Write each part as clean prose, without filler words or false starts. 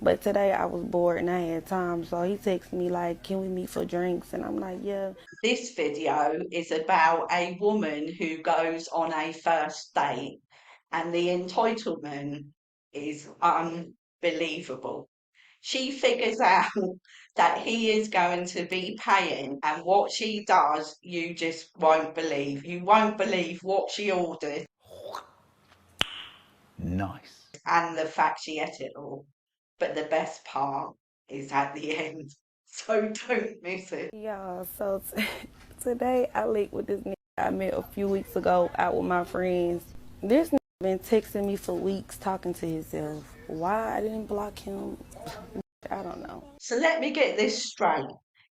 But today I was bored and I had time, so he texted me like, "Can we meet for drinks?" And I'm like, "Yeah." This video is about a woman who goes on a first date, and the entitlement is unbelievable. She figures out that he is going to be paying, and what she does, you just won't believe. You won't believe what she ordered Nice. and the fact she ate it all. But the best part is at the end. So don't miss it. Yeah, so today I linked with this nigga I met a few weeks ago out with my friends. This nigga been texting me for weeks talking to himself. Why I didn't block him, I don't know. So let me get this straight.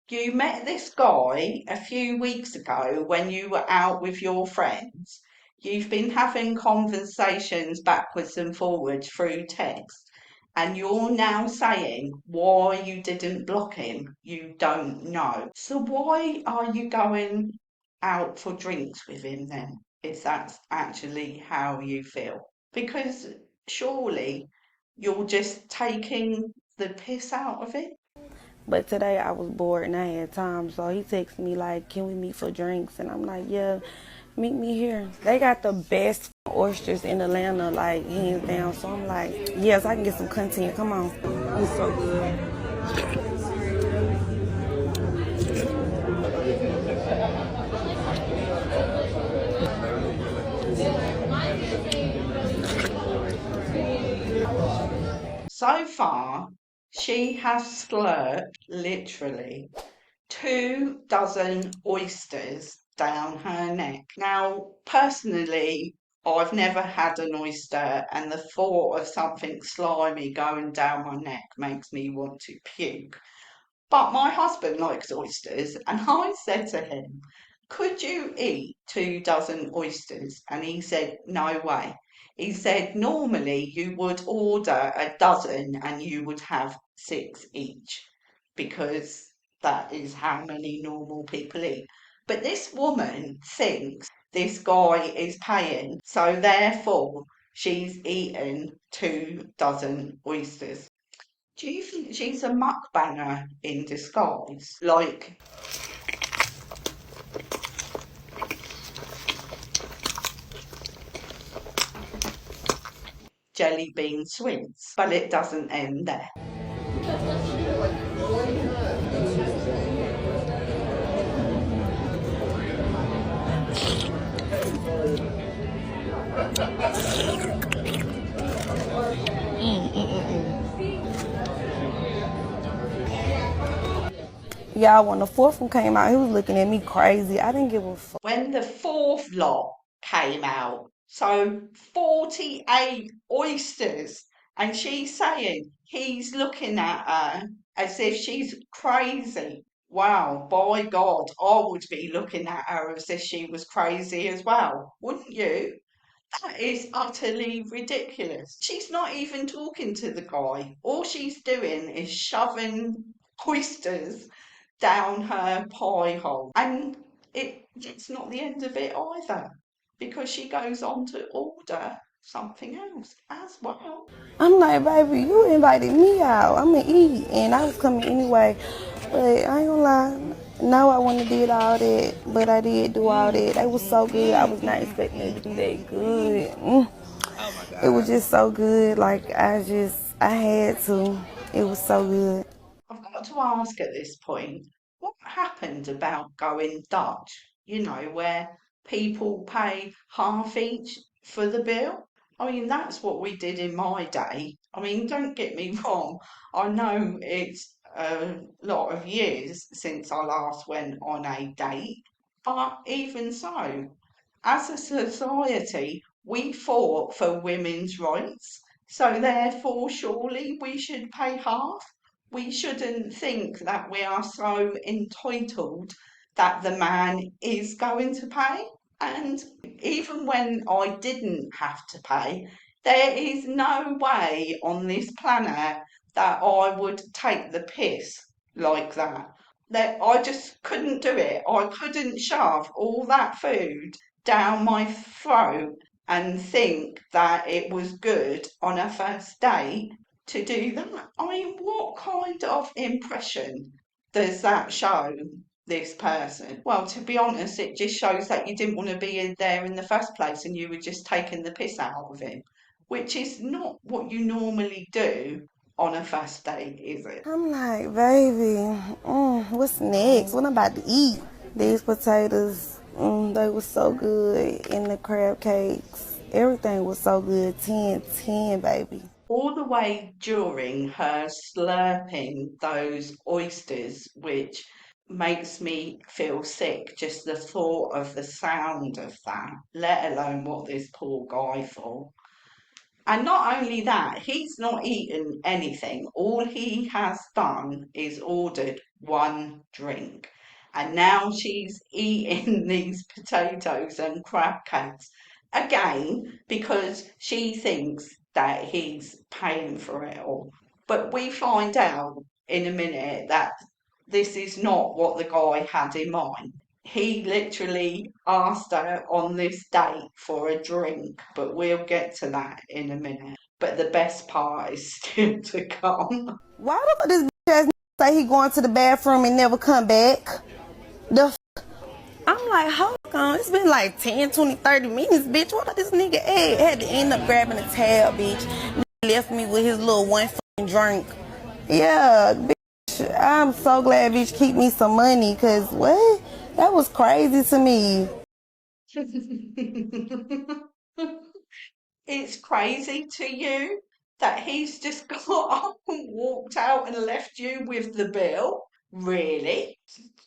You met this guy a few weeks ago when you were out with your friends. You've been having conversations backwards and forwards through text, and you're now saying why you didn't block him. You don't know. So why are you going out for drinks with him then, if that's actually how you feel? Because surely you're just taking the piss out of it. But today I was bored and I had time, so he texted me like, "Can we meet for drinks?" And I'm like, "Yeah, meet me here." They got the best oysters in Atlanta, like hands down. So I'm like, yes, I can get some content. Come on. It's so good. So far, she has slurped literally 2 dozen oysters down her neck. Now, personally, I've never had an oyster, and the thought of something slimy going down my neck makes me want to puke. But my husband likes oysters, and I said to him, "Could you eat 2 dozen oysters?" And he said, "No way." He said, "Normally you would order a dozen and you would have six each because that is how many normal people eat. But this woman thinks this guy is paying, so therefore she's eaten 2 dozen oysters. Do you think she's a mukbanger in disguise? Like jelly bean sweets? But it doesn't end there. Y'all, when the fourth one came out, he was looking at me crazy. I didn't give a fuck. When the fourth lot came out, so 48 oysters, and she's saying he's looking at her as if she's crazy. Wow, by God, I would be looking at her as if she was crazy as well, wouldn't you? That is utterly ridiculous. She's not even talking to the guy. All she's doing is shoving oysters down her pie hole. And it's not the end of it either, because she goes on to order something else as well. I'm like, "Baby, you invited me out. I'm gonna eat," and I was coming anyway. But I ain't gonna lie. No, I wouldn't have did all that, but I did do all that. They was so good. I was not expecting it to be that good. It was just so good. Like I had to. It was so good. I've got to ask at this point, what happened about going Dutch? You know, where people pay half each for the bill? I mean, that's what we did in my day. I mean, don't get me wrong, I know it's a lot of years since I last went on a date, but even so, as a society, we fought for women's rights, so therefore, surely we should pay half. We shouldn't think that we are so entitled that the man is going to pay. And even when I didn't have to pay, there is no way on this planet that I would take the piss like that. That I just couldn't do it. I couldn't shove all that food down my throat and think that it was good on a first date to do that. I mean, what kind of impression does that show this person? Well, to be honest, it just shows that you didn't want to be in there in the first place and you were just taking the piss out of him, which is not what you normally do on a first date, is it? I'm like, baby, what's next? What I'm about to eat? These potatoes, they were so good. And the crab cakes, everything was so good. 10, 10, baby. All the way during her slurping those oysters, which makes me feel sick, just the thought of the sound of that, let alone what this poor guy for. And not only that, he's not eaten anything. All he has done is ordered one drink. And now she's eating these potatoes and crab cakes again because she thinks that he's paying for it all. But we find out in a minute that this is not what the guy had in mind. He literally asked her on this date for a drink, but we'll get to that in a minute. But the best part is still to come. Why the fuck this bitch ass nigga say he going to the bathroom and never come back? The I'm like, hold on, it's been like 10, 20, 30 minutes, bitch. What this nigga at? Had to end up grabbing a tab, bitch. Nigga left me with his little one fucking drink. Yeah, bitch, I'm so glad bitch keep me some money, cause what? That was crazy to me. It's crazy to you that he's just got up and walked out and left you with the bill? Really?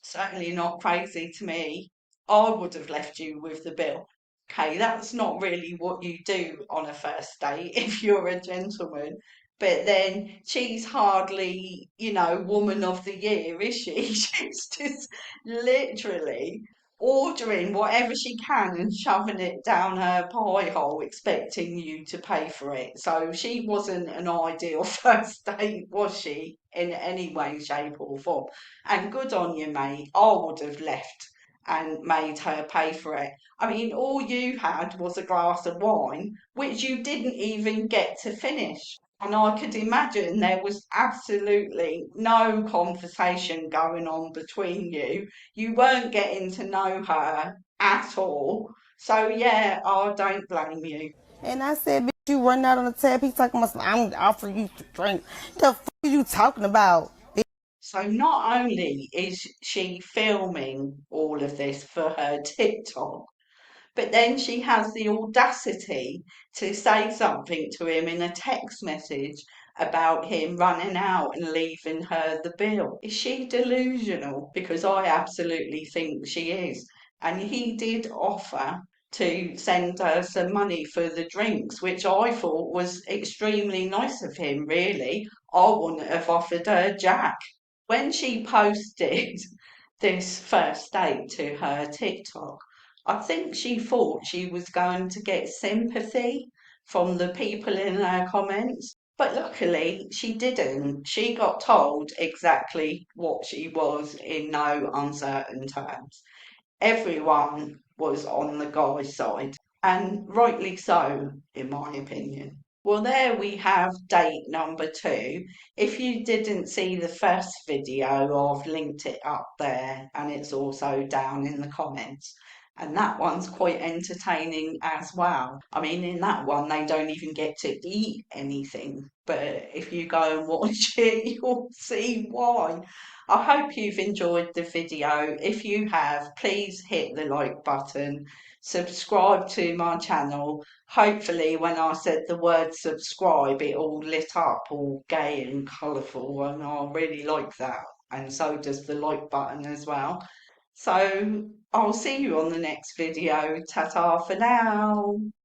Certainly not crazy to me. I would have left you with the bill. Okay, that's not really what you do on a first date if you're a gentleman. But then she's hardly, woman of the year, is she? She's just literally ordering whatever she can and shoving it down her pie hole, expecting you to pay for it. So she wasn't an ideal first date, was she, in any way, shape, or form? And good on you, mate. I would have left and made her pay for it. I mean, all you had was a glass of wine, which you didn't even get to finish. And I could imagine there was absolutely no conversation going on between you. You weren't getting to know her at all. So, yeah, I don't blame you. And I said, bitch, you running out on the tab. He talking about, I'm offering you to drink. The fuck are you talking about? So not only is she filming all of this for her TikTok, but then she has the audacity to say something to him in a text message about him running out and leaving her the bill. Is she delusional? Because I absolutely think she is. And he did offer to send her some money for the drinks, which I thought was extremely nice of him, really. I wouldn't have offered her Jack. When she posted this first date to her TikTok, I think she thought she was going to get sympathy from the people in her comments, but luckily she didn't. She got told exactly what she was in no uncertain terms. Everyone was on the guy's side, and rightly so, in my opinion. Well, there we have date number two. If you didn't see the first video, I've linked it up there and it's also down in the comments. And that one's quite entertaining as well. I mean, in that one, they don't even get to eat anything. But if you go and watch it, you'll see why. I hope you've enjoyed the video. If you have, please hit the like button, subscribe to my channel. Hopefully, when I said the word subscribe, it all lit up all gay and colourful, and I really like that. And so does the like button as well. So I'll see you on the next video. Ta-ta for now.